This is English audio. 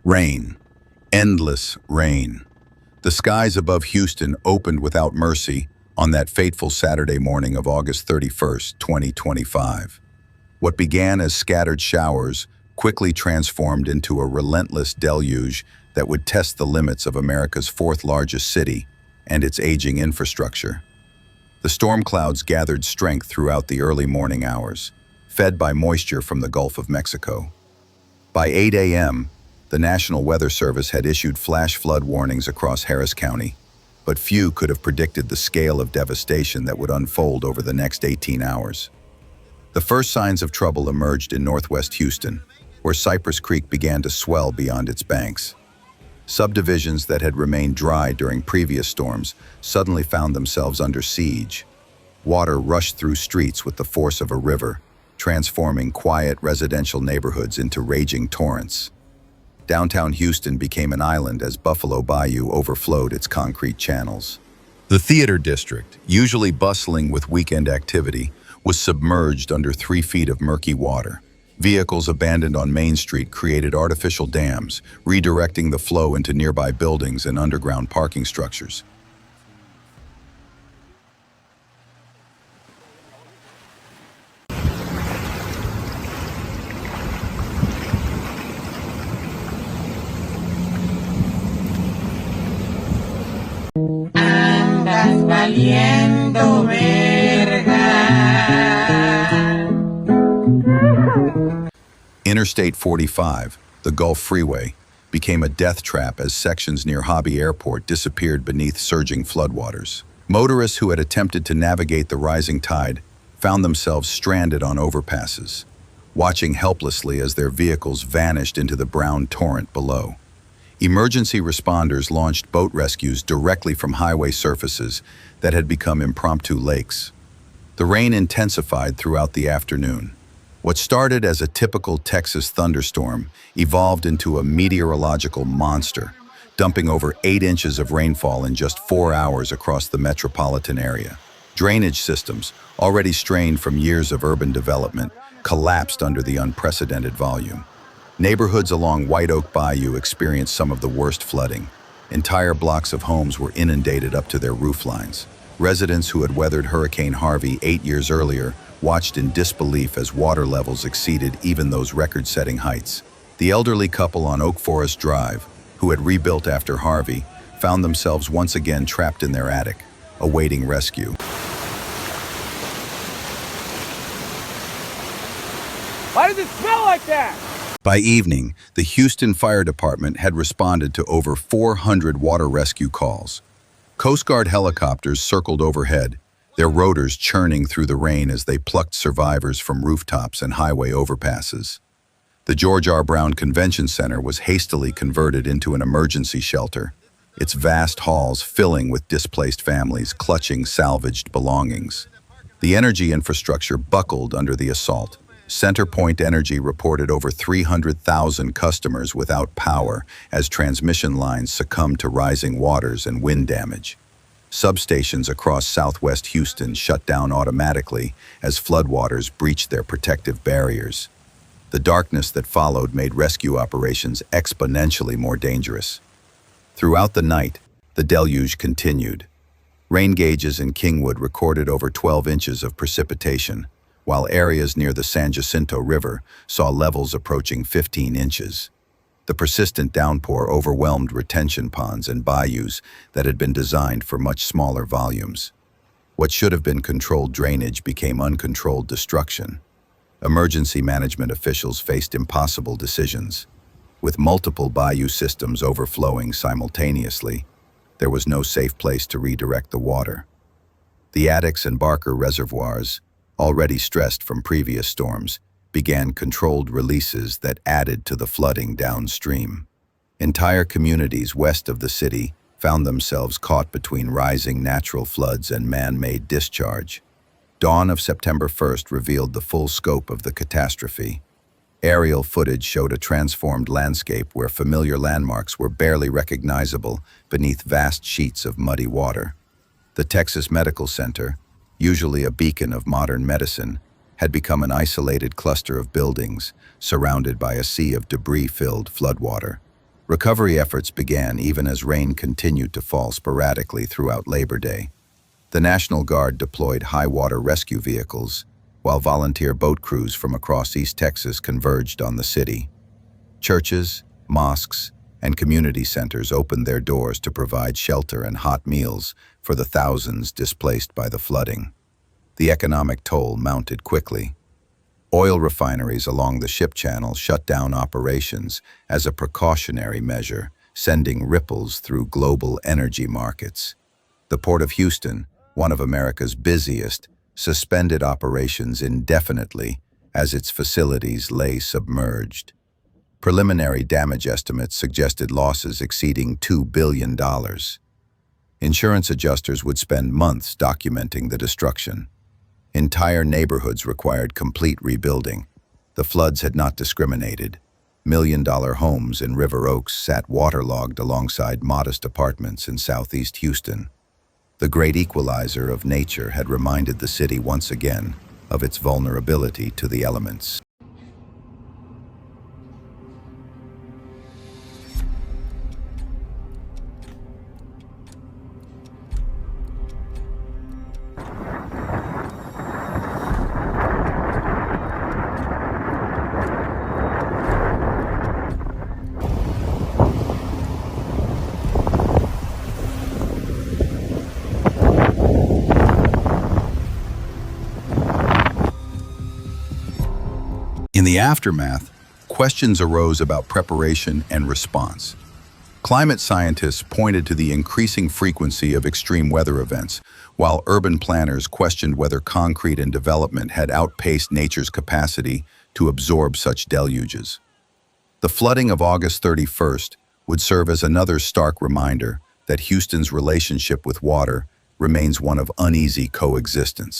Rain. Endless rain. The skies above Houston opened without mercy on that fateful Saturday morning of August 31st, 2025. What began as scattered showers quickly transformed into a relentless deluge that would test the limits of America's fourth largest city and its aging infrastructure. The storm clouds gathered strength throughout the early morning hours, fed by moisture from the Gulf of Mexico. By 8 a.m., the National Weather Service had issued flash flood warnings across Harris County, but few could have predicted the scale of devastation that would unfold over the next 18 hours. The first signs of trouble emerged in northwest Houston, where Cypress Creek began to swell beyond its banks. Subdivisions that had remained dry during previous storms suddenly found themselves under siege. Water rushed through streets with the force of a river, transforming quiet residential neighborhoods into raging torrents. Downtown Houston became an island as Buffalo Bayou overflowed its concrete channels. The theater district, usually bustling with weekend activity, was submerged under 3 feet of murky water. Vehicles abandoned on Main Street created artificial dams, redirecting the flow into nearby buildings and underground parking structures. Andas valiendo verga. Interstate 45, the Gulf Freeway, became a death trap as sections near Hobby Airport disappeared beneath surging floodwaters. Motorists who had attempted to navigate the rising tide found themselves stranded on overpasses, watching helplessly as their vehicles vanished into the brown torrent below. Emergency responders launched boat rescues directly from highway surfaces that had become impromptu lakes. The rain intensified throughout the afternoon. What started as a typical Texas thunderstorm evolved into a meteorological monster, dumping over 8 inches of rainfall in just 4 hours across the metropolitan area. Drainage systems, already strained from years of urban development, collapsed under the unprecedented volume. Neighborhoods along White Oak Bayou experienced some of the worst flooding. Entire blocks of homes were inundated up to their rooflines. Residents who had weathered Hurricane Harvey 8 years earlier watched in disbelief as water levels exceeded even those record-setting heights. The elderly couple on Oak Forest Drive, who had rebuilt after Harvey, found themselves once again trapped in their attic, awaiting rescue. Why does it smell like that? By evening, the Houston Fire Department had responded to over 400 water rescue calls. Coast Guard helicopters circled overhead, their rotors churning through the rain as they plucked survivors from rooftops and highway overpasses. The George R. Brown Convention Center was hastily converted into an emergency shelter, its vast halls filling with displaced families clutching salvaged belongings. The energy infrastructure buckled under the assault. CenterPoint Energy reported over 300,000 customers without power as transmission lines succumbed to rising waters and wind damage. Substations across southwest Houston shut down automatically as floodwaters breached their protective barriers. The darkness that followed made rescue operations exponentially more dangerous. Throughout the night, the deluge continued. Rain gauges in Kingwood recorded over 12 inches of precipitation, while areas near the San Jacinto River saw levels approaching 15 inches. The persistent downpour overwhelmed retention ponds and bayous that had been designed for much smaller volumes. What should have been controlled drainage became uncontrolled destruction. Emergency management officials faced impossible decisions. With multiple bayou systems overflowing simultaneously, there was no safe place to redirect the water. The Addicks and Barker reservoirs, already stressed from previous storms, began controlled releases that added to the flooding downstream. Entire communities west of the city found themselves caught between rising natural floods and man-made discharge. Dawn of September 1st revealed the full scope of the catastrophe. Aerial footage showed a transformed landscape where familiar landmarks were barely recognizable beneath vast sheets of muddy water. The Texas Medical Center, usually a beacon of modern medicine, had become an isolated cluster of buildings surrounded by a sea of debris-filled floodwater. Recovery efforts began even as rain continued to fall sporadically throughout Labor Day. The National Guard deployed high-water rescue vehicles, while volunteer boat crews from across East Texas converged on the city. Churches, mosques, and community centers opened their doors to provide shelter and hot meals for the thousands displaced by the flooding. The economic toll mounted quickly. Oil refineries along the ship channel shut down operations as a precautionary measure, sending ripples through global energy markets. The Port of Houston, one of America's busiest, suspended operations indefinitely as its facilities lay submerged. Preliminary damage estimates suggested losses exceeding $2 billion. Insurance adjusters would spend months documenting the destruction. Entire neighborhoods required complete rebuilding. The floods had not discriminated. Million-dollar homes in River Oaks sat waterlogged alongside modest apartments in southeast Houston. The great equalizer of nature had reminded the city once again of its vulnerability to the elements. In the aftermath, questions arose about preparation and response. Climate scientists pointed to the increasing frequency of extreme weather events, while urban planners questioned whether concrete and development had outpaced nature's capacity to absorb such deluges. The flooding of August 31st would serve as another stark reminder that Houston's relationship with water remains one of uneasy coexistence.